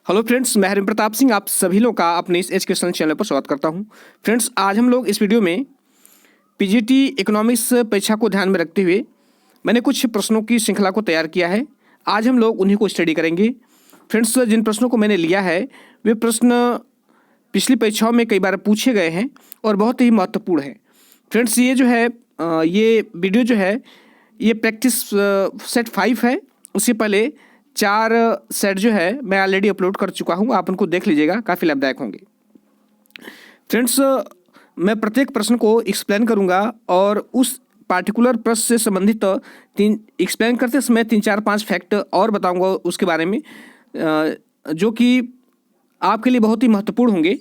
Hello friends, मैं हरिम प्रताप सिंह आप सभी लोगों का अपने इस एजुकेशन चैनल पर स्वागत करता हूं। फ्रेंड्स, आज हम लोग इस वीडियो में पीजीटी इकोनॉमिक्स परीक्षा को ध्यान में रखते हुए मैंने कुछ प्रश्नों की श्रृंखला को तैयार किया है। आज हम लोग उन्हीं को स्टडी करेंगे। फ्रेंड्स, जिन प्रश्नों को मैंने लिया है वे प्रश्न पिछली परीक्षाओं में कई बार पूछे गए हैं और बहुत ही महत्वपूर्ण है। फ्रेंड्स, ये जो है ये वीडियो जो है ये प्रैक्टिस सेट 5 है। उससे पहले 4 सेट जो है मैं ऑलरेडी अपलोड कर चुका हूँ, आप उनको देख लीजिएगा, काफ़ी लाभदायक होंगे। फ्रेंड्स, मैं प्रत्येक प्रश्न को एक्सप्लेन करूँगा और उस पार्टिकुलर प्रश्न से संबंधित एक्सप्लेन करते समय 3, 4, 5 फैक्ट और बताऊँगा उसके बारे में, जो कि आपके लिए बहुत ही महत्वपूर्ण होंगे,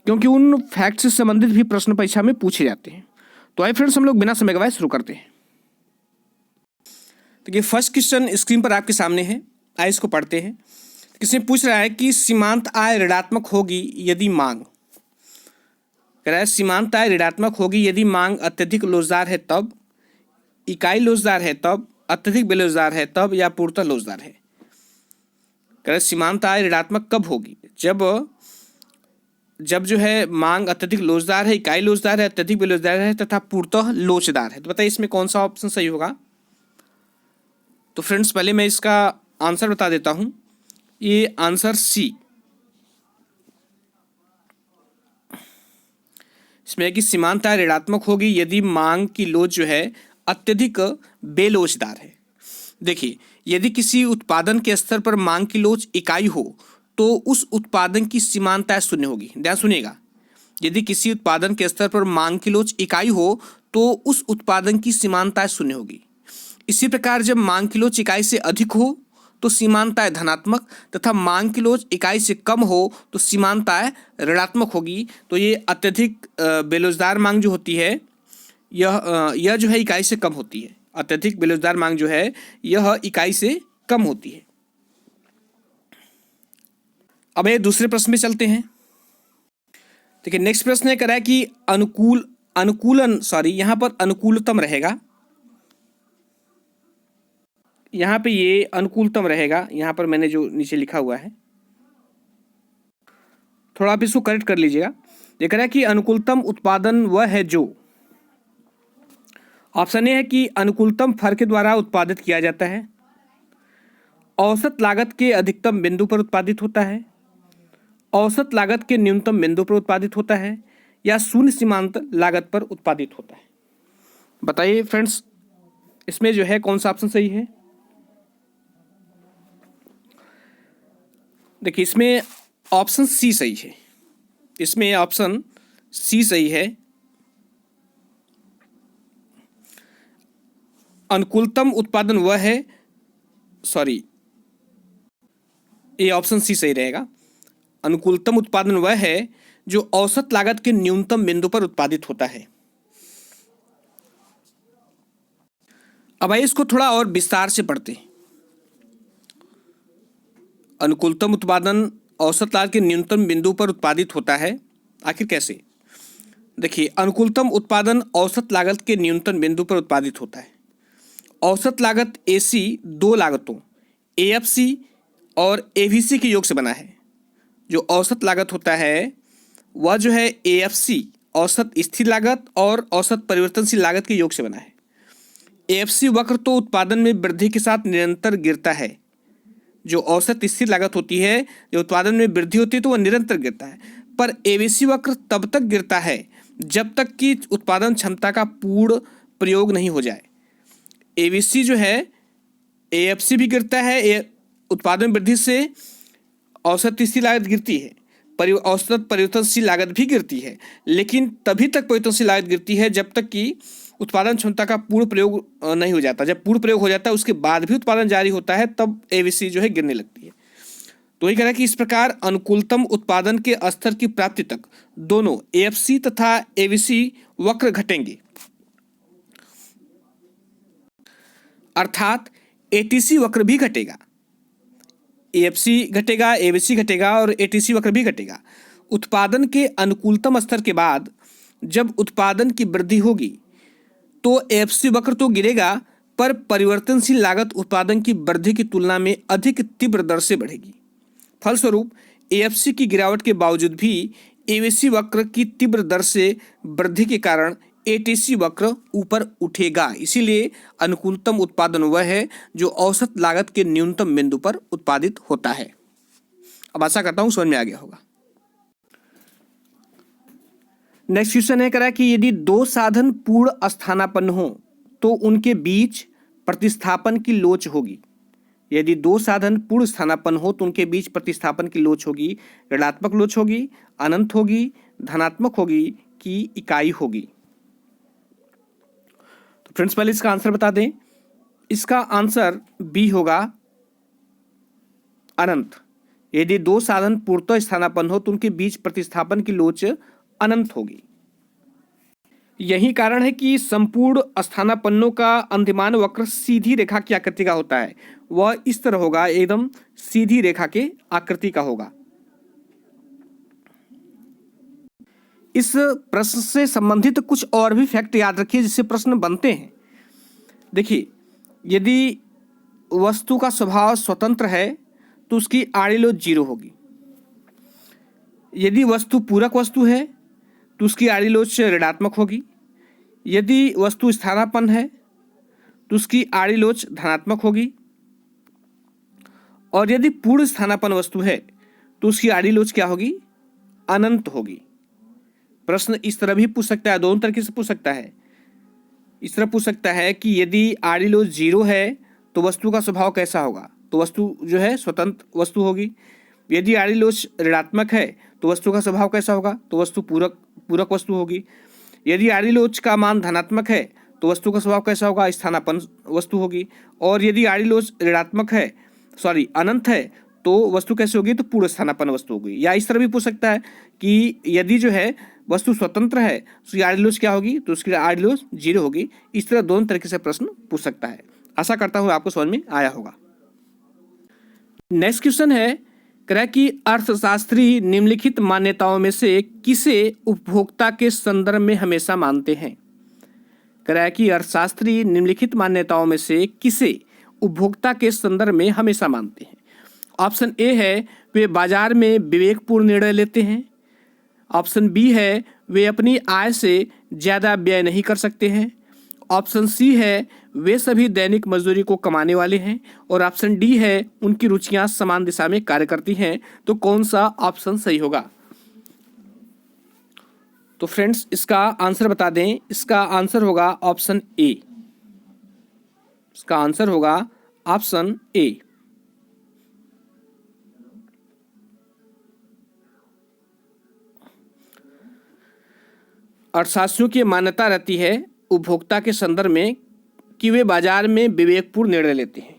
क्योंकि उन फैक्ट से संबंधित भी प्रश्न परीक्षा में पूछे जाते हैं। तो आइए फ्रेंड्स, हम लोग बिना समय गवाए शुरू करते हैं। तो ये फर्स्ट क्वेश्चन स्क्रीन पर आपके सामने है, आइए इसको पढ़ते हैं। किसी पूछ रहा है कि सीमांत आय ऋणात्मक होगी यदि मांग, कह रहा है सीमांत आय ऋणात्मक होगी यदि मांग अत्यधिक लोचदार है तब, इकाई लोचदार है तब, अत्यधिक बेलोचदार है तब, या पूर्णतः लोचदार है। कह रहा है सीमांत आय ऋणात्मक कब होगी? जब जो है मांग अत्यधिक लोचदार है, इकाई लोचदार है, अत्यधिक बेलोचदार है तथा पूर्णतः लोचदार है। तो बताइए इसमें कौन सा ऑप्शन सही होगा? तो फ्रेंड्स, पहले मैं इसका आंसर बता देता हूं। ये आंसर सी, इसमें है कि सीमांत आय ऋणात्मक होगी यदि मांग की लोच जो है अत्यधिक बेलोचदार है। देखिए, यदि किसी उत्पादन के स्तर पर मांग की लोच इकाई हो तो उस उत्पादन की सीमांत आय शून्य होगी। ध्यान सुनिएगा, यदि किसी उत्पादन के स्तर पर मांग की लोच इकाई हो तो उस उत्पादन की सीमांत आय शून्य होगी। इसी प्रकार जब मांग की लोच इकाई से अधिक हो तो सीमांत आय धनात्मक, तथा मांग की लोच इकाई से कम हो तो सीमांत आय ऋणात्मक होगी। तो ये अत्यधिक बेरोजगार मांग जो होती है यह जो है इकाई से कम होती है। अत्यधिक बेरोजगार मांग जो है यह इकाई से कम होती है। अब ये दूसरे प्रश्न में चलते हैं। देखिए, नेक्स्ट प्रश्न है, कह रहा है कि यहाँ पर अनुकूलतम रहेगा, यहाँ पे ये अनुकूलतम रहेगा। यहाँ पर मैंने जो नीचे लिखा हुआ है, थोड़ा आप इसको करेक्ट कर लीजिएगा। ये कह रहा है कि अनुकूलतम उत्पादन वह है जो, ऑप्शन ए है कि अनुकूलतम फर के द्वारा उत्पादित किया जाता है, औसत लागत के अधिकतम बिंदु पर उत्पादित होता है, औसत लागत के न्यूनतम बिंदु पर उत्पादित होता है, या शून्य सीमांत लागत पर उत्पादित होता है। बताइए फ्रेंड्स, इसमें जो है कौन सा ऑप्शन सही है? देखिए, इसमें ऑप्शन सी सही है। इसमें ऑप्शन सी सही है। अनुकूलतम उत्पादन वह है, ये ऑप्शन सी सही रहेगा। अनुकूलतम उत्पादन वह है जो औसत लागत के न्यूनतम बिंदु पर उत्पादित होता है। अब आइए इसको थोड़ा और विस्तार से पढ़ते हैं। अनुकूलतम उत्पादन औसत लागत के न्यूनतम बिंदु पर उत्पादित होता है, आखिर कैसे? देखिए, अनुकूलतम उत्पादन औसत लागत के न्यूनतम बिंदु पर उत्पादित होता है। औसत लागत एसी दो लागतों एएफसी और एवीसी के योग से बना है। जो औसत लागत होता है वह जो है एएफसी औसत स्थिर लागत और औसत परिवर्तनशील लागत के योग से बना है। एएफसी वक्र तो उत्पादन में वृद्धि के साथ निरंतर गिरता है। जो औसत स्थिर लागत होती है, जो उत्पादन में वृद्धि होती है तो वह निरंतर गिरता है, पर एवीसी वक्र तब तक गिरता है जब तक कि उत्पादन क्षमता का पूर्ण प्रयोग नहीं हो जाए। एवीसी जो है, एएफसी भी गिरता है, उत्पादन वृद्धि से औसत स्थिर लागत गिरती है, औसत परिवर्तनशील लागत भी गिरती है, लेकिन तभी तक परिवर्तनशील लागत गिरती है जब तक कि उत्पादन क्षमता का पूर्ण प्रयोग नहीं हो जाता। जब पूर्ण प्रयोग हो जाता है उसके बाद भी उत्पादन जारी होता है, तब एवीसी जो है गिरने लगती है। तो ये कह रहा है कि इस प्रकार अनुकूलतम उत्पादन के स्तर की प्राप्ति तक दोनों एएफसी तथा एवीसी वक्र घटेंगे, अर्थात एटीसी वक्र भी घटेगा। एएफसी घटेगा, एवीसी घटेगा और एटीसी वक्र भी घटेगा। उत्पादन के अनुकूलतम स्तर के बाद जब उत्पादन की वृद्धि होगी तो एएफसी वक्र तो गिरेगा, पर परिवर्तनशील लागत उत्पादन की वृद्धि की तुलना में अधिक तीव्र दर से बढ़ेगी। फलस्वरूप एएफसी की गिरावट के बावजूद भी एवीसी वक्र की तीव्र दर से वृद्धि के कारण एटीसी वक्र ऊपर उठेगा। इसीलिए अनुकूलतम उत्पादन वह है जो औसत लागत के न्यूनतम बिंदु पर उत्पादित होता है। अब आशा करता हूं समझ में आ गया होगा। नेक्स्ट क्वेश्चन है, कह रहा है कि यदि दो साधन पूर्ण स्थानापन्न हो तो उनके बीच प्रतिस्थापन की लोच होगी। यदि दो साधन पूर्ण स्थानापन्न हो तो उनके बीच प्रतिस्थापन की लोच होगी। ऋणात्मक लोच होगी, अनंत होगी, धनात्मक होगी कि इकाई होगी। तो फ्रेंड्स पहले इसका आंसर बता दें। इसका आंसर बी होगा, अनंत। यदि दो साधन पूर्णतः स्थानापन्न हो तो उनके बीच प्रतिस्थापन की लोच अनंत होगी। यही कारण है कि संपूर्ण स्थानापन्नों का अंतिमान वक्र सीधी रेखा की आकृति का होता है। वह इस तरह होगा, एकदम सीधी रेखा के आकृति का होगा। इस प्रश्न से संबंधित कुछ और भी फैक्ट याद रखिए जिससे प्रश्न बनते हैं। देखिए, यदि वस्तु का स्वभाव स्वतंत्र है तो उसकी आड़ी लोच 0 होगी। यदि वस्तु पूरक वस्तु है तो उसकी आड़ी लोच ऋणात्मक होगी। यदि वस्तु स्थानापन्न है तो उसकी आड़ी लोच धनात्मक होगी। और यदि पूर्ण स्थानापन्न वस्तु है तो उसकी आड़ी लोच क्या होगी? अनंत होगी। प्रश्न इस तरह भी पूछ सकता है, दोनों तरीके से पूछ सकता है। इस तरह पूछ सकता है कि यदि आड़ी लोच 0 है तो वस्तु का स्वभाव कैसा होगा? तो वस्तु जो है स्वतंत्र वस्तु होगी। यदि आड़ी लोच ऋणात्मक है तो वस्तु का स्वभाव कैसा होगा? तो वस्तु पूरक वस्तु होगी। यदि आड़ी लोच का मान धनात्मक है तो वस्तु का स्वभाव कैसा होगा? स्थानापन्न वस्तु होगी। और यदि आड़ी लोच ऋणात्मक है, अनंत है, तो वस्तु कैसे होगी? तो पूर्ण स्थानापन्न वस्तु होगी। या इस तरह भी पूछ सकता है कि यदि जो है वस्तु स्वतंत्र है तो उसकी आड़ी लोच क्या होगी? तो उसकी आड़ी लोच 0 होगी। इस तरह दोनों तरीके से प्रश्न पूछ सकता है। आशा करता हूँ आपको समझ में आया होगा। नेक्स्ट क्वेश्चन है, कह रहा है कि अर्थशास्त्री निम्नलिखित मान्यताओं में से किसे उपभोक्ता के संदर्भ में हमेशा मानते हैं? कह रहा है कि अर्थशास्त्री निम्नलिखित मान्यताओं में से किसे उपभोक्ता के संदर्भ में हमेशा मानते हैं? ऑप्शन ए है, वे बाजार में विवेकपूर्ण निर्णय लेते हैं। ऑप्शन बी है, वे अपनी आय से ज़्यादा व्यय नहीं कर सकते हैं। ऑप्शन सी है, वे सभी दैनिक मजदूरी को कमाने वाले हैं। और ऑप्शन डी है, उनकी रुचियां समान दिशा में कार्य करती हैं। तो कौन सा ऑप्शन सही होगा? तो फ्रेंड्स इसका आंसर बता दें। इसका आंसर होगा ऑप्शन ए। इसका आंसर होगा ऑप्शन ए। अर्थशास्त्रियों की मान्यता रहती है उपभोक्ता के संदर्भ में कि वे बाजार में विवेकपूर्ण निर्णय लेते हैं।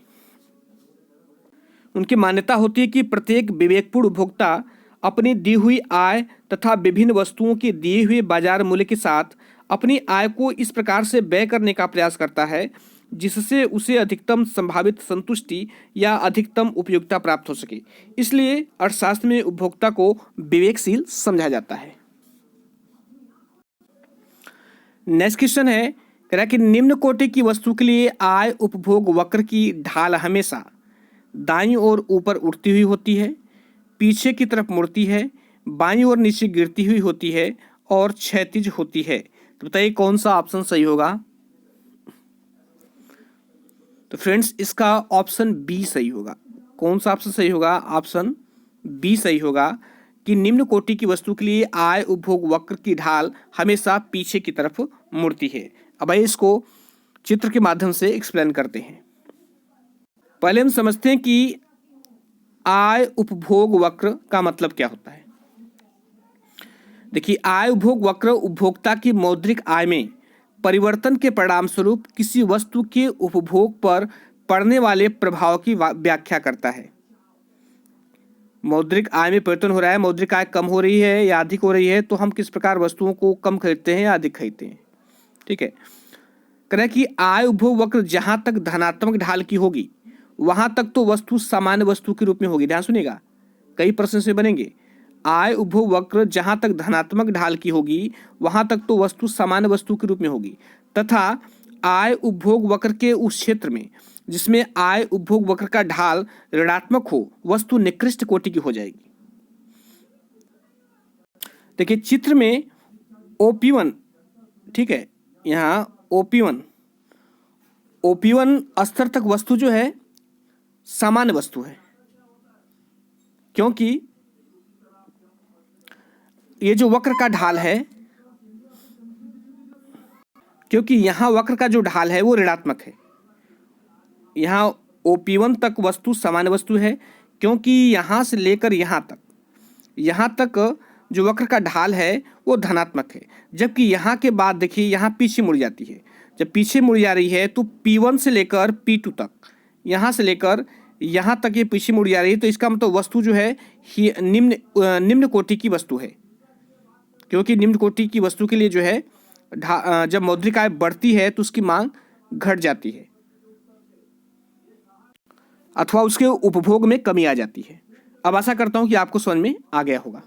उनकी मान्यता होती है कि प्रत्येक विवेकपूर्ण उपभोक्ता अपनी दी हुई आय तथा विभिन्न वस्तुओं के दिए हुए बाजार मूल्य के साथ अपनी आय को इस प्रकार से व्यय करने का प्रयास करता है जिससे उसे अधिकतम संभावित संतुष्टि या अधिकतम उपयोगिता प्राप्त हो सके। इसलिए अर्थशास्त्र में उपभोक्ता को विवेकशील समझा जाता है। नेक्स्ट क्वेश्चन है, कह रहा है कि निम्न कोटि की वस्तु के लिए आय उपभोग वक्र की ढाल हमेशा दाईं ओर ऊपर उठती हुई होती है, पीछे की तरफ मुड़ती है, बाईं ओर नीचे गिरती हुई होती है और क्षैतिज होती है। तो बताइए कौन सा ऑप्शन सही होगा? तो फ्रेंड्स इसका ऑप्शन बी सही होगा। कौन सा ऑप्शन सही होगा? ऑप्शन बी सही होगा कि निम्न कोटि की वस्तु के लिए आय उपभोग वक्र की ढाल हमेशा पीछे की तरफ मुड़ती है। अब आइए इसको चित्र के माध्यम से एक्सप्लेन करते हैं। पहले हम समझते हैं कि आय उपभोग वक्र का मतलब क्या होता है। देखिए, आय उपभोग वक्र उपभोक्ता की मौद्रिक आय में परिवर्तन के परिणाम स्वरूप किसी वस्तु के उपभोग पर पड़ने वाले प्रभाव की व्याख्या करता है। मौद्रिक आय में परिवर्तन हो रहा है, मौद्रिक आय कम हो रही है या अधिक हो रही है, तो हम किस प्रकार वस्तुओं को कम खरीदते हैं या अधिक खरीदते हैं। ठीक है, कह रहा है कि आय उपभोग वक्र जहां तक धनात्मक ढाल की होगी वहां तक तो वस्तु सामान्य वस्तु के रूप में होगी। ध्यान सुनिएगा, कई प्रश्न से बनेंगे। आय उपभोग वक्र जहां तक धनात्मक ढाल की होगी वहां तक तो वस्तु सामान्य वस्तु के रूप में होगी, तथा आय उपभोग वक्र के उस क्षेत्र में जिसमें आय उपभोग वक्र का ढाल ऋणात्मक हो, वस्तु निकृष्ट कोटि की हो जाएगी। देखिए चित्र में OP1, ठीक है, यहाँ OP1 स्तर तक वस्तु जो है सामान्य वस्तु है, क्योंकि ये जो वक्र का ढाल है, क्योंकि यहाँ वक्र का जो ढाल है वो ऋणात्मक है। यहाँ OP1 तक वस्तु सामान्य वस्तु है, क्योंकि यहाँ से लेकर यहाँ तक जो वक्र का ढाल है वो धनात्मक है। जबकि यहाँ के बाद देखिए यहाँ पीछे मुड़ जाती है। जब पीछे मुड़ जा रही है तो P1 से लेकर P2 तक, यहाँ से लेकर यहाँ तक ये पीछे मुड़ जा रही है, तो इसका मतलब वस्तु जो है निम्न कोटि की वस्तु है। क्योंकि निम्न कोटि की वस्तु के लिए जो है जब मौद्रिक आय बढ़ती है तो उसकी मांग घट जाती है अथवा उसके उपभोग में कमी आ जाती है। अब आशा करता हूं कि आपको समझ में आ गया होगा।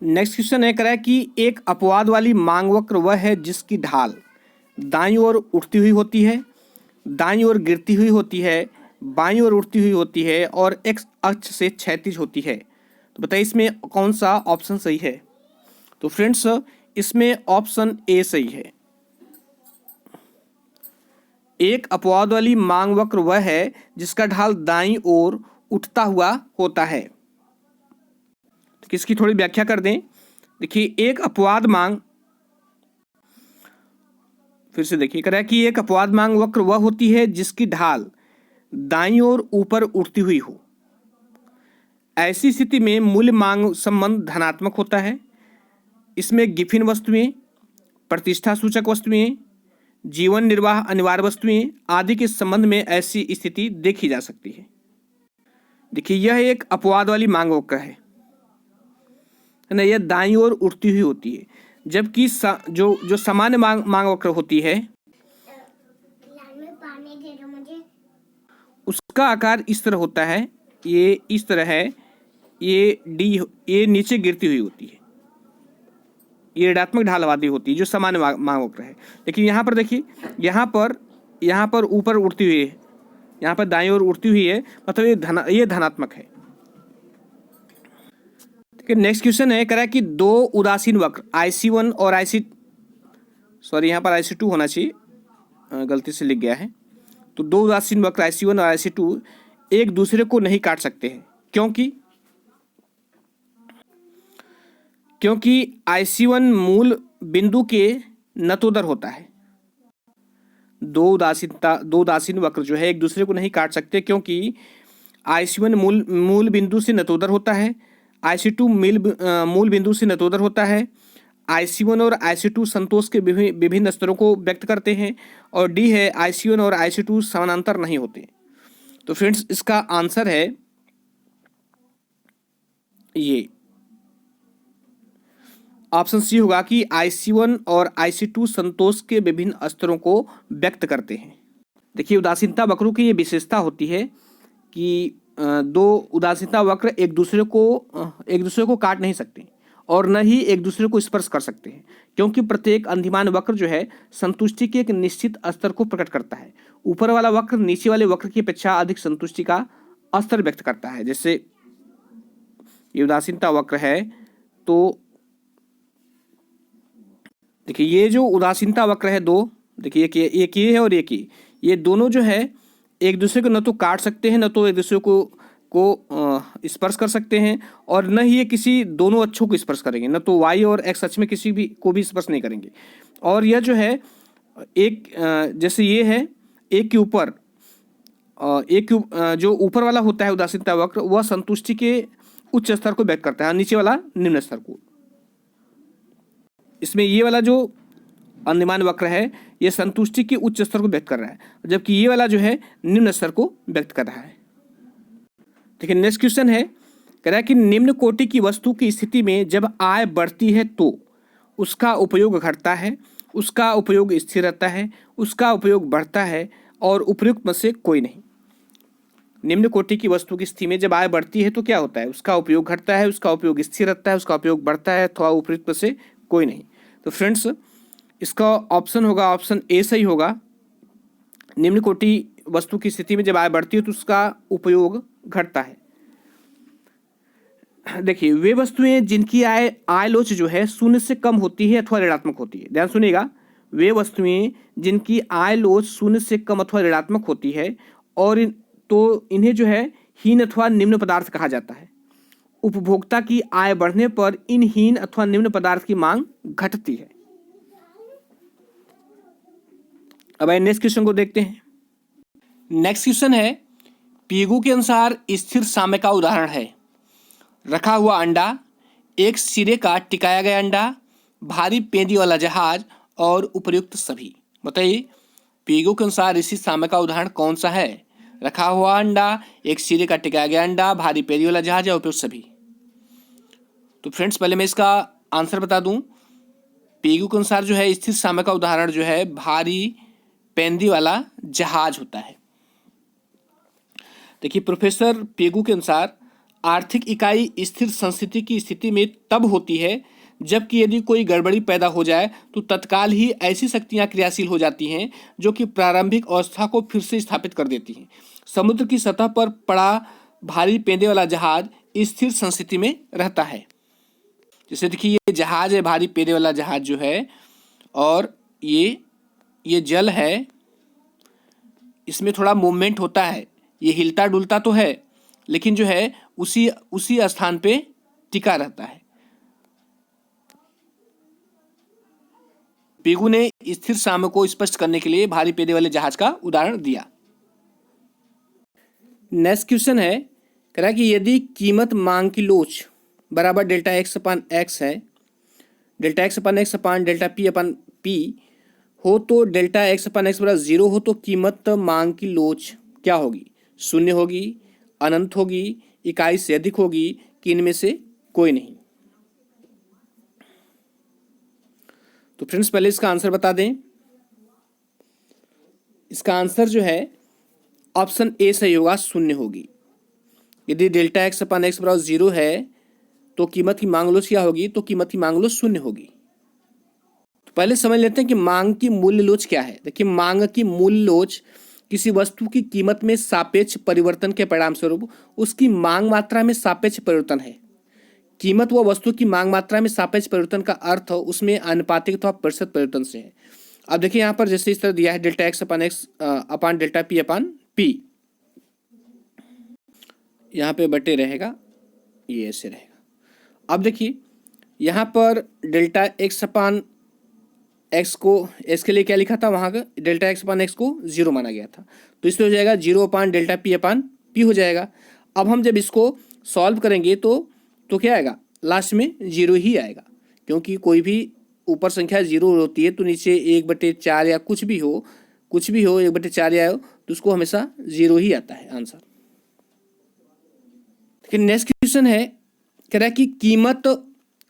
नेक्स्ट क्वेश्चन है, कह रहा है कि एक अपवाद वाली मांग वक्र वह है जिसकी ढाल दाईं ओर उठती हुई होती है, दाईं ओर गिरती हुई होती है, बाईं ओर उठती हुई होती है और एक्स अक्ष से क्षैतिज होती है। तो बताइए इसमें कौन सा ऑप्शन सही है। तो फ्रेंड्स इसमें ऑप्शन ए सही है। एक अपवाद वाली मांग वक्र वह है जिसका ढाल दाईं ओर उठता हुआ होता है। तो किसकी थोड़ी व्याख्या कर दें। देखिए एक अपवाद मांग, फिर से देखिए, कह रहा है कि एक अपवाद मांग वक्र वह होती है जिसकी ढाल दाईं ओर ऊपर उठती हुई हो। ऐसी स्थिति में मूल्य मांग संबंध धनात्मक होता है। इसमें गिफिन वस्तुएं, प्रतिष्ठा सूचक वस्तुएं, जीवन निर्वाह अनिवार्य वस्तुएं आदि के संबंध में ऐसी स्थिति देखी जा सकती है। देखिए यह एक अपवाद वाली मांग वक्र है ना, यह दाईं ओर उठती हुई होती है। जबकि जो सामान्य मांग वक्र होती है उसका आकार इस तरह होता है, ये इस तरह है, ये नीचे गिरती हुई होती है, ये ऋणात्मक ढाल वाली होती है जो सामान्य मांग वक्र है। लेकिन यहाँ पर देखिए, यहाँ पर ऊपर उठती हुई है, यहाँ पर दाईं ओर उठती हुई है, मतलब ये धनात्मक है। ठीक है, नेक्स्ट क्वेश्चन है, कह रहा है कि दो उदासीन वक्र IC1 और यहाँ पर IC2 होना चाहिए, गलती से लिख गया है। तो दो उदासीन वक्र IC1 और IC2 एक दूसरे को नहीं काट सकते हैं, क्योंकि IC1 मूल बिंदु के नतोदर होता है। दो उदासीन वक्र जो है एक दूसरे को नहीं काट सकते, क्योंकि IC1 मूल बिंदु से नतोदर होता है, IC2 मूल बिंदु से नतोदर होता है। IC1 और IC2 संतोष के विभिन्न स्तरों को व्यक्त करते हैं, और डी है IC1 और IC2 समानांतर नहीं होते। तो फ्रेंड्स इसका आंसर है ये ऑप्शन सी होगा कि IC1 और IC2 संतोष के विभिन्न स्तरों को व्यक्त करते हैं। देखिए उदासीनता वक्रों की ये विशेषता होती है कि दो उदासीनता वक्र एक दूसरे को काट नहीं सकते और न ही एक दूसरे को स्पर्श कर सकते हैं, क्योंकि प्रत्येक अंधिमान वक्र जो है संतुष्टि के एक निश्चित स्तर को प्रकट करता है। ऊपर वाला वक्र नीचे वाले वक्र की अपेक्षा अधिक संतुष्टि का स्तर व्यक्त करता है। जैसे ये उदासीनता वक्र है, तो देखिए ये जो उदासीनता वक्र है दो, देखिए एक ये है और एक ये दोनों जो है एक दूसरे को न तो काट सकते हैं, न तो एक दूसरे को स्पर्श कर सकते हैं, और न ही ये किसी दोनों अक्षों को स्पर्श करेंगे, न तो y और x अक्ष में किसी भी को भी स्पर्श नहीं करेंगे। और यह जो है एक जैसे ये है एक के ऊपर जो ऊपर वाला होता है उदासीनता वक्र, वह संतुष्टि के उच्च स्तर को व्यक्त करता है, नीचे वाला निम्न स्तर को। इसमें ये वाला जो अंधिमान वक्र है ये संतुष्टि के उच्च स्तर को व्यक्त कर रहा है, जबकि ये वाला जो है निम्न स्तर को व्यक्त कर रहा है। देखिए नेक्स्ट क्वेश्चन है, कह रहा है कि निम्न कोटि की वस्तु की स्थिति में जब आय बढ़ती है तो उसका उपयोग घटता है, उसका उपयोग स्थिर रहता है, उसका उपयोग बढ़ता है और उपयुक्त में से कोई नहीं। निम्न कोटि की वस्तु की स्थिति में जब आय बढ़ती है तो क्या होता है, उसका उपयोग घटता है, उसका उपयोग स्थिर रहता है, उसका उपयोग बढ़ता है अथवा उपयुक्त में से कोई नहीं। तो फ्रेंड्स इसका ऑप्शन होगा ऑप्शन ए सही होगा। निम्न कोटि वस्तु की स्थिति में जब आय बढ़ती है तो उसका उपयोग घटता है। देखिए, वे वस्तुएं जिनकी आय लोच जो है शून्य से कम होती है अथवा ऋणात्मक होती है। ध्यान सुनिएगा, वे वस्तुएं जिनकी आय लोच शून्य से कम अथवा ऋणात्मक होती है और तो इन्हें जो है हीन अथवा निम्न पदार्थ कहा जाता है। उपभोक्ता की आय बढ़ने पर इन हीन अथवा निम्न पदार्थ की मांग घटती है। अब नेक्स्ट क्वेश्चन को देखते हैं। नेक्स्ट क्वेश्चन है, पीगू के अनुसार स्थिर साम्य का उदाहरण है रखा हुआ अंडा, एक सिरे का टिकाया गया अंडा, भारी पेंदी वाला जहाज और उपर्युक्त सभी। बताइए, पीगू के अनुसार इसी साम्य का उदाहरण कौन सा है? रखा हुआ अंडा, एक सिरे का टिकाया गया अंडा, भारी पेंदी वाला जहाज या उपर्युक्त सभी। तो फ्रेंड्स, पहले मैं इसका आंसर बता दूं। पीगू के अनुसार जो है स्थिर साम्य का उदाहरण जो है भारी पेंदी वाला जहाज होता है। देखिए, प्रोफेसर पेगू के अनुसार आर्थिक इकाई स्थिर संस्थिति की स्थिति में तब होती है जबकि यदि कोई गड़बड़ी पैदा हो जाए तो तत्काल ही ऐसी शक्तियां क्रियाशील हो जाती हैं जो कि प्रारंभिक अवस्था को फिर से स्थापित कर देती हैं। समुद्र की सतह पर पड़ा भारी पेंदे वाला जहाज स्थिर संस्थिति में रहता है। जैसे देखिए, ये जहाज है, भारी पेंदे वाला जहाज जो है, और ये जल है, इसमें थोड़ा मूवमेंट होता है, ये हिलता डुलता तो है लेकिन जो है उसी स्थान पे टिका रहता है। पेगू ने स्थिर साम्य को स्पष्ट करने के लिए भारी पेंदे वाले जहाज का उदाहरण दिया। नेक्स्ट क्वेश्चन है, कह रहा है कि यदि कीमत मांग की लोच बराबर डेल्टा एक्स अपान एक्स है, delta x upon x upon delta p upon p हो तो डेल्टा एक्स अपान एक्स बराबर 0 हो तो कीमत मांग की लोच क्या होगी? शून्य होगी, अनंत होगी, इकाई से अधिक होगी कि इनमें से कोई नहीं? तो फ्रेंड्स, पहले इसका आंसर बता दें। इसका आंसर जो है ऑप्शन ए सही होगा, शून्य होगी। यदि डेल्टा एक्स अपान एक्स बराबर 0 है तो कीमत की मांग लोच क्या होगी? तो कीमत की मांग लोच शून्य होगी। तो पहले समझ लेते हैं कि मांग की मूल्य लोच क्या है। देखिए, मांग की मूल्य लोच किसी वस्तु की कीमत में सापेक्ष परिवर्तन के परिणाम स्वरूप उसकी मांग मात्रा में सापेक्ष परिवर्तन है। कीमत व वस्तु की मांग मात्रा में सापेक्ष परिवर्तन का अर्थ उसमें आनुपातिक अथवा प्रतिशत परिवर्तन से है। अब देखिए, यहाँ पर जैसे इस तरह दिया है delta x upon x upon delta p upon p, यहाँ पे बटे रहेगा, ये ऐसे रहेगा। अब देखिए, यहाँ पर डेल्टा एक्स अपान एक्स को एक्स के लिए क्या लिखा था, वहाँ का डेल्टा एक्स अपान एक्स को 0 माना गया था, तो इसमें हो जाएगा 0 अपान डेल्टा पी अपान पी हो जाएगा। अब हम जब इसको सॉल्व करेंगे तो क्या आएगा? लास्ट में 0 ही आएगा, क्योंकि कोई भी ऊपर संख्या 0 होती है तो नीचे 1/4 या कुछ भी हो 1/4 या हो तो उसको हमेशा 0 ही आता है आंसर। लेकिन नेक्स्ट क्वेश्चन है, कह रहा है कि कीमत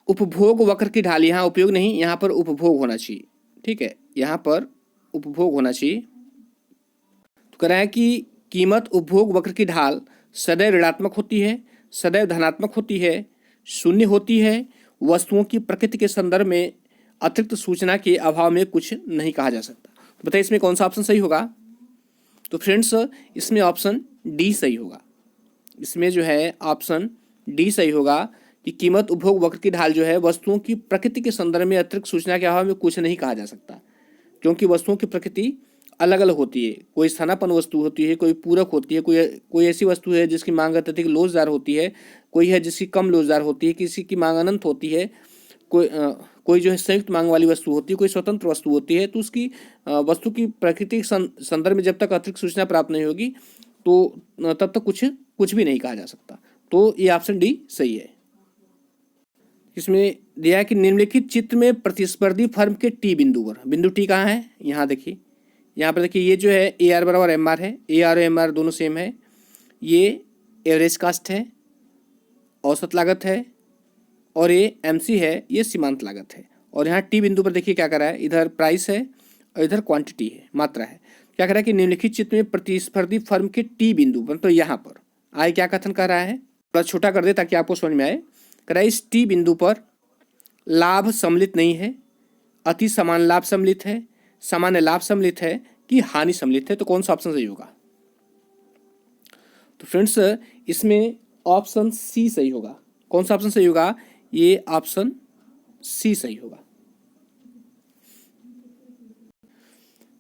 उपभोग वक्र की ढाल, यहाँ उपयोग नहीं, यहाँ पर उपभोग होना चाहिए, ठीक है, यहाँ पर उपभोग होना चाहिए। तो कह रहा है कि कीमत उपभोग वक्र की ढाल सदैव ऋणात्मक होती है, सदैव धनात्मक होती है, शून्य होती है, वस्तुओं की प्रकृति के संदर्भ में अतिरिक्त सूचना के अभाव में कुछ नहीं कहा जा सकता। तो बताइए, इसमें कौन सा ऑप्शन सही होगा? तो फ्रेंड्स, इसमें ऑप्शन डी सही होगा। इसमें जो है ऑप्शन डी सही होगा कि कीमत उपभोग वक्र की ढाल जो है वस्तुओं की प्रकृति के संदर्भ में अतिरिक्त सूचना के अभाव में कुछ नहीं कहा जा सकता, क्योंकि वस्तुओं की प्रकृति अलग अलग होती है। कोई स्थानापन्न वस्तु होती है, कोई पूरक होती है, कोई ऐसी वस्तु है जिसकी मांग अत्यधिक लोचदार होती है, कोई है जिसकी कम लोचदार होती है, किसी की मांग अनंत होती है, कोई जो है संयुक्त मांग वाली वस्तु होती है, कोई स्वतंत्र वस्तु होती है। तो उसकी वस्तु की प्रकृति के संदर्भ में जब तक अतिरिक्त सूचना प्राप्त नहीं होगी तो तब तक कुछ भी नहीं कहा जा सकता। तो ये ऑप्शन डी सही है। इसमें दिया है कि निम्नलिखित चित्र में प्रतिस्पर्धी फर्म के टी बिंदु पर, बिंदु टी कहाँ है? यहाँ देखिए, यहाँ पर देखिए, ये जो है ए आर बराबर एम आर है, ए आर और एम आर दोनों सेम है, ये एवरेज कास्ट है, औसत लागत है, और ये एम सी है, ये सीमांत लागत है। और यहाँ टी बिंदु पर देखिए क्या कर रहा है, इधर प्राइस है और इधर क्वांटिटी है, मात्रा है। क्या कर रहा है कि निम्नलिखित चित्र में प्रतिस्पर्धी फर्म के टी बिंदु पर, तो यहाँ पर आय क्या कथन कर रहा है, थोड़ा छोटा कर दे ताकि आपको समझ में आए। कह रहा है इस टी बिंदु पर लाभ सम्मिलित नहीं है, अति समान लाभ सम्मिलित है, सामान्य लाभ सम्मिलित है, कि की हानि सम्मिलित है। तो कौन सा ऑप्शन सही होगा? तो फ्रेंड्स इसमें ऑप्शन सी सही होगा। कौन सा ऑप्शन सही होगा? ये ऑप्शन सी सही होगा।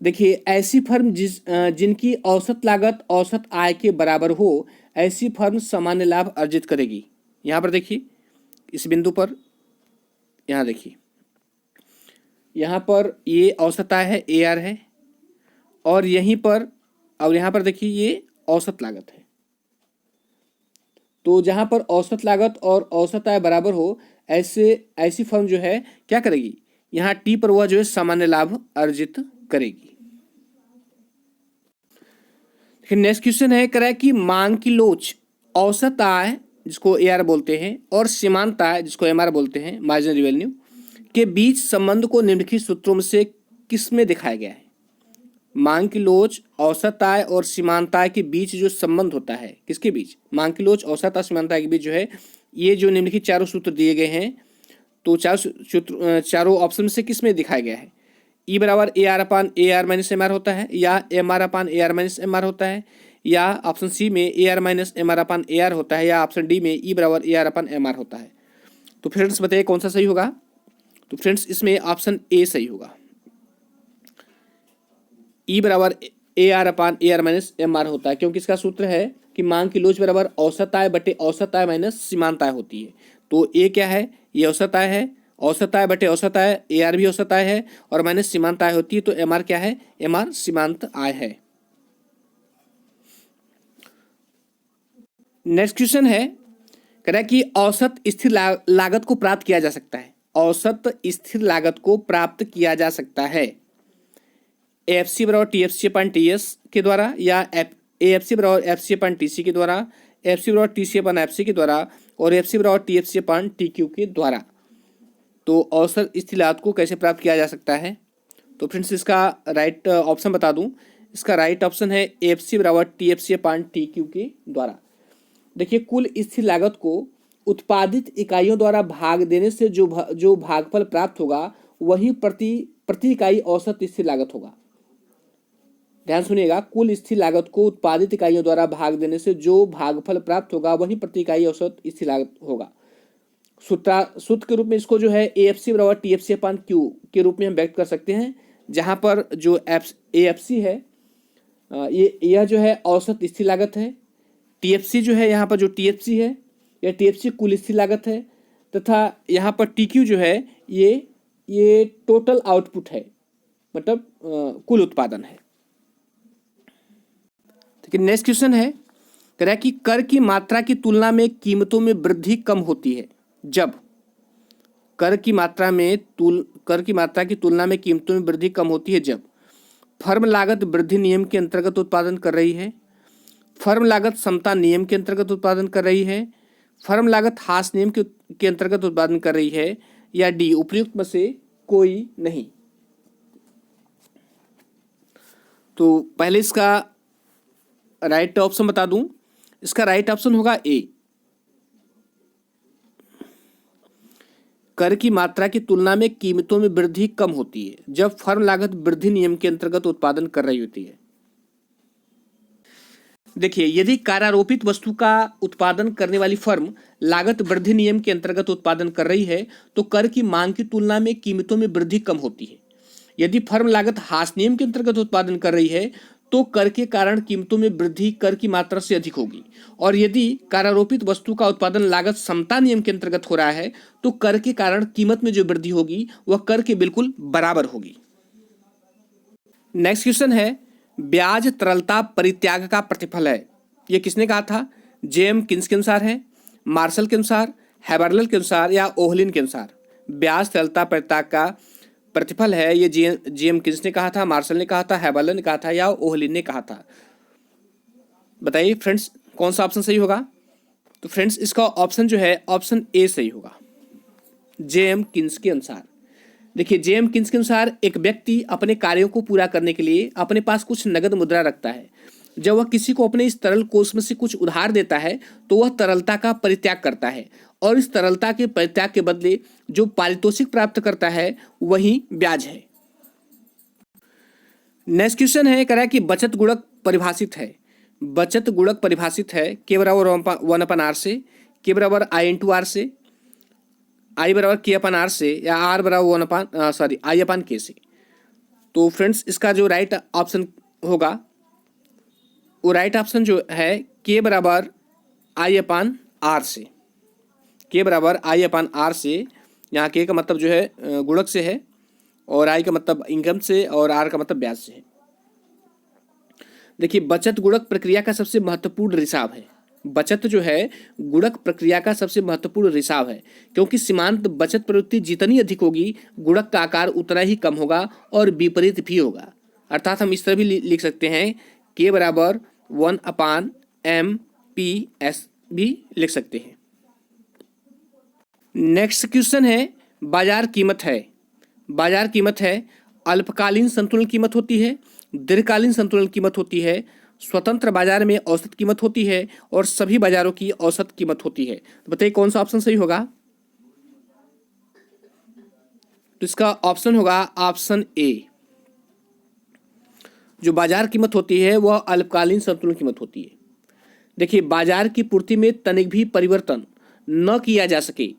देखिए, ऐसी फर्म जिनकी औसत लागत औसत आय के बराबर हो, ऐसी फर्म सामान्य लाभ अर्जित करेगी। यहाँ पर देखिए, इस बिंदु पर यहाँ देखिए, यहाँ पर ये औसत आय है, AR है, और यहीं पर और यहाँ पर देखिए ये औसत लागत है। तो जहाँ पर औसत लागत और औसत आय बराबर हो, ऐसी फर्म जो है क्या करेगी? यहाँ टी पर वह जो है सामान्य लाभ अर्जित करेगी। फिर नेक्स्ट क्वेश्चन है, कह रहा है कि मांग की लोच औसत आय जिसको AR बोलते हैं और सीमांत आय जिसको MR बोलते हैं, मार्जिनल रेवेन्यू, के बीच संबंध को निम्नलिखित सूत्रों में से किस में दिखाया गया है? मांग की लोच, औसत आय और सीमांत आय के बीच जो संबंध होता है, किसके बीच? मांग की लोच, औसत आय, सीमांत आय के बीच जो है, ये जो निम्नलिखित चारों सूत्र दिए गए हैं, तो चारों ऑप्शन में से किस में दिखाया गया है? E बराबर AR अपान AR माइनस MR होता है, या MR अपान AR माइनस MR होता है, या ऑप्शन सी में AR माइनस MR अपान AR होता है, या ऑप्शन डी में E बराबर AR अपान MR होता है। तो फ्रेंड्स बताइए कौन सा सही होगा? तो फ्रेंड्स इसमें ऑप्शन ए सही होगा। E बराबर AR अपान AR माइनस MR होता है, क्योंकि इसका सूत्र है कि मांग की लोच बराबर औसत आय बटे औसत आय माइनस सीमांत आय होती है। तो ए क्या है? ये औसत आय है, औसत आय बटे औसत आय, AR भी औसत आय है, और माइनस सीमांत आय होती है। तो MR क्या है? MR सीमांत आय है। नेक्स्ट क्वेश्चन है, कह रहा है कि औसत स्थिर लागत को प्राप्त किया जा सकता है। औसत स्थिर लागत को प्राप्त किया जा सकता है AFC बराबर TFC अपन TS के द्वारा, या AFC बराबर FC अपन TC के द्वारा, FC बराबर TC अपन FC के द्वारा, और FC बराबर TFC अपन TQ के द्वारा। तो औसत स्थिर लागत को कैसे प्राप्त किया जा सकता है? तो फ्रेंड्स इसका राइट ऑप्शन बता दूं, इसका राइट ऑप्शन है AFC बराबर TFC अपन TQ के द्वारा। देखिए, कुल स्थिर लागत को उत्पादित इकाइयों द्वारा भाग देने से जो भागफल प्राप्त होगा, वही प्रति इकाई औसत स्थिर लागत होगा। ध्यान सुनिएगा, कुल स्थिर लागत को उत्पादित इकाइयों द्वारा भाग देने से जो भागफल प्राप्त होगा, वही प्रति इकाई औसत स्थिर लागत होगा। सूत्र के रूप में इसको जो है AFC बराबर TFC अपन Q के रूप में हम व्यक्त कर सकते हैं, जहां पर जो AFC है यह जो है औसत स्थिर लागत है, TFC जो है यहाँ पर जो TFC है, यह TFC कुल स्थिर लागत है, तथा यहाँ पर TQ जो है ये टोटल आउटपुट है, मतलब कुल उत्पादन है। ठीक है, नेक्स्ट क्वेश्चन है, कह रहा है कि कर की मात्रा की तुलना में कीमतों में वृद्धि कम होती है जब कर की मात्रा की तुलना में कीमतों में वृद्धि कम होती है जब फर्म लागत वृद्धि नियम के अंतर्गत उत्पादन कर रही है, फर्म लागत समता नियम के अंतर्गत उत्पादन कर रही है, फर्म लागत हास नियम के अंतर्गत उत्पादन कर रही है, या डी उपयुक्त में से कोई नहीं। तो पहले इसका राइट ऑप्शन बता दूं, इसका राइट ऑप्शन होगा ए। कर की मात्रा की तुलना में कीमतों में वृद्धि कम होती है जब फर्म लागत वृद्धि नियम के अंतर्गत उत्पादन कर रही होती है। देखिए, यदि कार्यारोपित वस्तु का उत्पादन करने वाली फर्म लागत वृद्धि नियम के अंतर्गत उत्पादन कर रही है, तो कर की मांग की तुलना में कीमतों में वृद्धि कम होती है। यदि फर्म लागत हास नियम के अंतर्गत उत्पादन कर रही है, तो कर के कारण कीमतों में वृद्धि कर की मात्रा से अधिक होगी, और यदि कार्यारोपित वस्तु का उत्पादन लागत समता नियम के अंतर्गत हो रहा है, तो कर के कारण कीमत में जो वृद्धि होगी वह कर के बिल्कुल बराबर होगी। नेक्स्ट क्वेश्चन है, ब्याज तरलता परित्याग का प्रतिफल है। यह किसने कहा था? जेएम किन्स के अनुसार है, मार्शल के अनुसार, हैबरलर के अनुसार, या ओहलिन के अनुसार? ब्याज तरलता परित्याग का प्रतिफल है, ये जेएम किन्स ने कहा था, मार्शल ने कहा था, हैबरलर ने कहा था, या ओहलिन ने कहा था? बताइए फ्रेंड्स कौन सा ऑप्शन सही होगा? तो फ्रेंड्स इसका ऑप्शन जो है ऑप्शन ए सही होगा, जेएम किन्स के अनुसार। देखिए, जेएम किन्स के अनुसार एक व्यक्ति अपने कार्यों को पूरा करने के लिए अपने पास कुछ नगद मुद्रा रखता है। जब वह किसी को अपने इस तरल कोष में से कुछ उधार देता है, तो वह तरलता का परित्याग करता है, और इस तरलता के परित्याग के बदले जो पारितोषिक प्राप्त करता है वही ब्याज है। नेक्स्ट क्वेश्चन है, कह रहा है कि बचत गुणक परिभाषित है। बचत गुणक परिभाषित है के बराबर 1/r से, के बराबर आई इंटू आर से, आई बराबर के अपन आर से, या आर बराबर आई अपन के से। तो फ्रेंड्स इसका जो राइट ऑप्शन होगा वो राइट ऑप्शन जो है के बराबर आई अपन आर से, के बराबर आई अपन आर से। यहाँ के का मतलब जो है गुणक से है, और आई का मतलब इनकम से, और आर का मतलब ब्याज से है। देखिए बचत गुणक प्रक्रिया का सबसे महत्वपूर्ण रिसाव है। बचत जो है गुणक प्रक्रिया का सबसे महत्वपूर्ण रिसाव है, क्योंकि सीमांत बचत प्रवृत्ति जितनी अधिक होगी गुणक का आकार उतना ही कम होगा और विपरीत भी होगा। अर्थात हम इस तरह भी लिख सकते हैं के बराबर 1/m/p/s भी लिख सकते हैं। नेक्स्ट क्वेश्चन है, बाजार कीमत है। बाजार कीमत है, अल्पकालीन संतुलन कीमत होती है, दीर्घकालीन संतुलन कीमत होती है, स्वतंत्र बाजार में औसत कीमत होती है, और सभी बाजारों की औसत कीमत होती है। तो बताइए कौन सा ऑप्शन सही होगा। तो इसका ऑप्शन होगा ऑप्शन ए। जो बाजार कीमत होती है वह अल्पकालीन संतुलन कीमत होती है। देखिए बाजार की पूर्ति में तनिक भी परिवर्तन न किया जा सके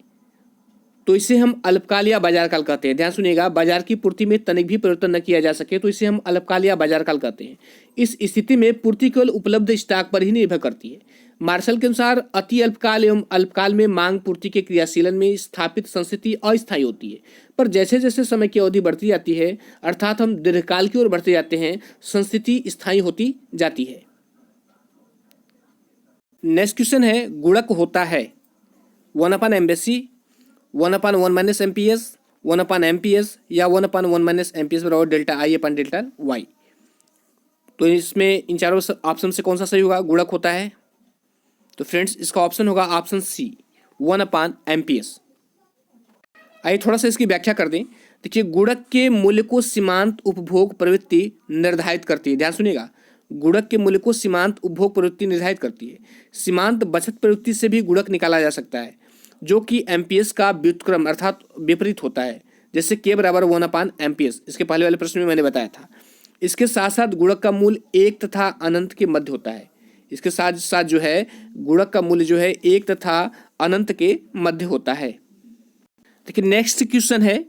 तो इसे हम अल्पकाल या बाजार काल कहते हैं। ध्यान सुनिएगा, बाजार की पूर्ति में तनिक भी परिवर्तन न किया जा सके तो इसे हम अल्पकाल या बाजार काल कहते हैं। इस स्थिति में पूर्ति केवल उपलब्ध स्टॉक पर ही निर्भर करती है। मार्शल के अनुसार अति अल्पकाल एवं अल्पकाल में मांग पूर्ति के क्रियाशीलन में स्थापित संस्थिति अस्थायी होती है, पर जैसे जैसे समय की अवधि बढ़ती जाती है अर्थात हम दीर्घकाल की ओर बढ़ते जाते हैं, संस्थिति स्थायी होती जाती है। नेक्स्ट क्वेश्चन है, गुणक होता है 1/MBC, 1/1 माइनस MPS, 1/MPS, या 1/1 माइनस MPS बराबर delta I upon delta Y. तो इसमें इन चारों ऑप्शन से कौन सा सही होगा। गुणक होता है, तो फ्रेंड्स इसका ऑप्शन होगा ऑप्शन सी 1/MPS। आइए थोड़ा सा इसकी व्याख्या कर दें। देखिए गुणक के मूल्य को सीमांत उपभोग प्रवृत्ति निर्धारित करती है। ध्यान सुनिएगा, गुणक के मूल्य को सीमांत उपभोग प्रवृत्ति निर्धारित करती है। सीमांत बचत प्रवृत्ति से भी गुणक निकाला जा सकता है, जो कि MPS का व्युत्क्रम अर्थात विपरीत होता है, जैसे के बराबर 1/MPS। इसके पहले वाले प्रश्न में मैंने बताया था। इसके साथ साथ गुणक का मूल्य 1 तथा अनंत के मध्य होता है। इसके साथ साथ जो है गुणक का मूल्य जो है 1 तथा अनंत के मध्य होता है। देखिए नेक्स्ट क्वेश्चन है,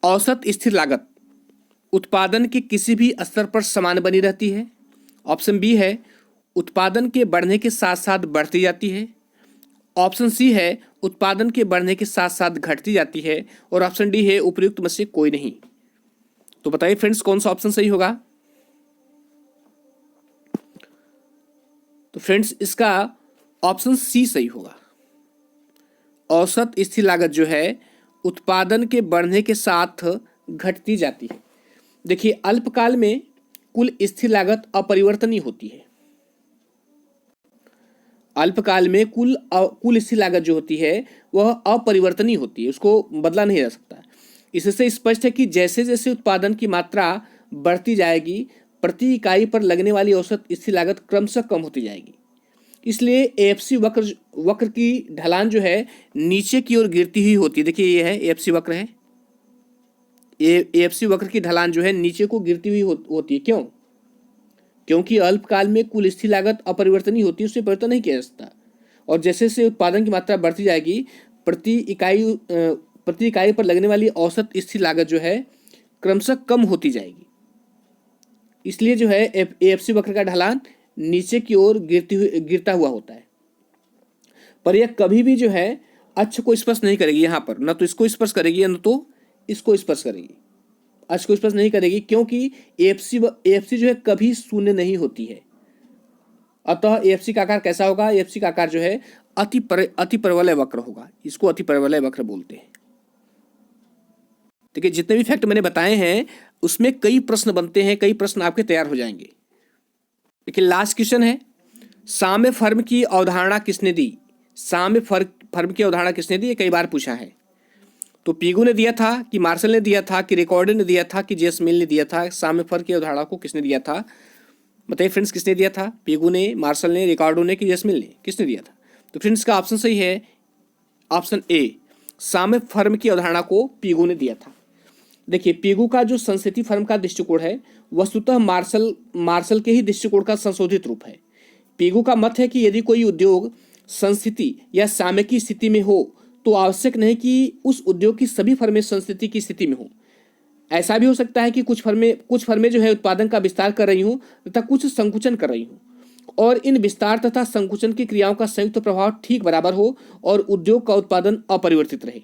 औसत स्थिर लागत उत्पादन के किसी भी स्तर पर समान बनी रहती है। ऑप्शन बी है उत्पादन के बढ़ने के साथ साथ बढ़ती जाती है। ऑप्शन सी है उत्पादन के बढ़ने के साथ साथ घटती जाती है, और ऑप्शन डी है उपयुक्त में से कोई नहीं। तो बताइए फ्रेंड्स कौन सा ऑप्शन सही होगा। तो फ्रेंड्स इसका ऑप्शन सी सही होगा। औसत स्थिर लागत जो है उत्पादन के बढ़ने के साथ घटती जाती है। देखिए अल्पकाल में कुल स्थिर लागत अपरिवर्तनीय होती है। अल्पकाल में कुल स्थिर लागत जो होती है वह अपरिवर्तनीय होती है, उसको बदला नहीं जा सकता। इससे स्पष्ट है कि जैसे जैसे उत्पादन की मात्रा बढ़ती जाएगी प्रति इकाई पर लगने वाली औसत स्थिर लागत क्रमशः कम होती जाएगी। इसलिए AFC वक्र की ढलान जो है नीचे की ओर गिरती हुई होती है। देखिए ये है AFC वक्र है, AFC वक्र की ढलान जो है नीचे को गिरती हुई होती है। क्यों? क्योंकि अल्पकाल में कुल स्थिर लागत अपरिवर्तनीय होती है, उससे परिवर्तन नहीं किया जा सकता। और जैसे जैसे उत्पादन की मात्रा बढ़ती जाएगी प्रति इकाई पर लगने वाली औसत स्थिर लागत जो है क्रमशः कम होती जाएगी। इसलिए जो है AFC वक्र का ढलान नीचे की ओर गिरता हुआ होता है। पर यह कभी भी जो है अक्ष को स्पर्श नहीं करेगी। यहाँ पर न तो इसको स्पर्श करेगी न तो इसको स्पर्श करेगी, अक्ष को स्पर्श नहीं करेगी, क्योंकि AFC जो है कभी शून्य नहीं होती है। अतः AFC का आकार कैसा होगा। AFC का आकार जो है अति परवलय वक्र होगा, इसको अति परवलय वक्र बोलते हैं। देखिए जितने भी फैक्ट मैंने बताए हैं उसमें कई प्रश्न बनते हैं, कई प्रश्न आपके तैयार हो जाएंगे। देखिए लास्ट क्वेश्चन है, साम्य फर्म की अवधारणा किसने दी। साम्य फर्म की अवधारणा किसने दी, ये कई बार पूछा है। तो पीगू ने दिया था कि मार्शल ने दिया था कि रिकॉर्डर ने दिया था कि जेम्स मिल ने दिया था। साम्य फर्म की अवधारणा को किसने दिया था, बताइए फ्रेंड्स किसने दिया था। पीगू ने, मार्शल ने, रिकॉर्डो ने कि जेम्स मिल ने, किसने दिया था। तो फ्रेंड्स का ऑप्शन सही है ऑप्शन ए, साम्य फर्म की अवधारणा को पीगू ने दिया था। देखिए पीगू का जो संस्कृति फर्म का दृष्टिकोण है वस्तुतः मार्शल के ही दृष्टिकोण का संशोधित रूप है। पीगू का मत है कि यदि कोई उद्योग संस्थिति या सामयिक स्थिति में हो तो आवश्यक नहीं कि उस उद्योग की सभी फर्में संस्थिति की स्थिति में हो। ऐसा भी हो सकता है कि कुछ फर्में जो है उत्पादन का विस्तार कर रही हूँ तथा कुछ संकुचन कर रही हूँ और इन विस्तार तथा संकुचन की क्रियाओं का संयुक्त प्रभाव ठीक बराबर हो और उद्योग का उत्पादन अपरिवर्तित रहे।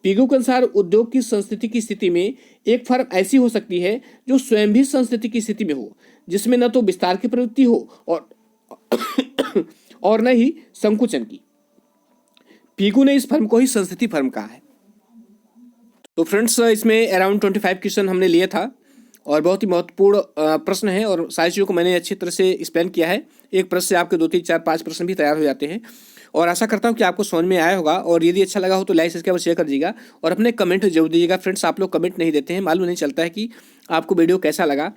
पीगू के अनुसार उद्योग की संस्थिति की स्थिति में एक फर्म ऐसी हो सकती है जो स्वयं भी संस्थिति की स्थिति में हो, जिसमें न तो विस्तार की प्रवृत्ति हो और न ही संकुचन की। पीगू ने इस फर्म को ही संस्थिति फर्म कहा है। तो फ्रेंड्स इसमें अराउंड 25 क्वेश्चन हमने लिया था और बहुत ही महत्वपूर्ण प्रश्न है और सारी चीज़ों को मैंने अच्छी तरह से एक्सप्लेन किया है। एक प्रश्न से आपके 2, 3, 4, 5 प्रश्न भी तैयार हो जाते हैं और आशा करता हूँ कि आपको समझ में आया होगा। और यदि अच्छा लगा हो तो लाइक सब्सक्राइब और शेयर कर दीजिएगा और अपने कमेंट जरूर दीजिएगा। फ्रेंड्स आप लोग कमेंट नहीं देते हैं, मालूम नहीं चलता है कि आपको वीडियो कैसा लगा,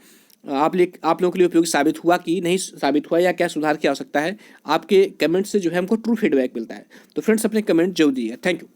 आप लोगों के लिए उपयोगी साबित हुआ कि नहीं साबित हुआ या क्या सुधार की आवश्यकता है। आपके कमेंट से जो है हमको ट्रू फीडबैक मिलता है। तो फ्रेंड्स अपने कमेंट जरूर दीजिएगा। Thank you.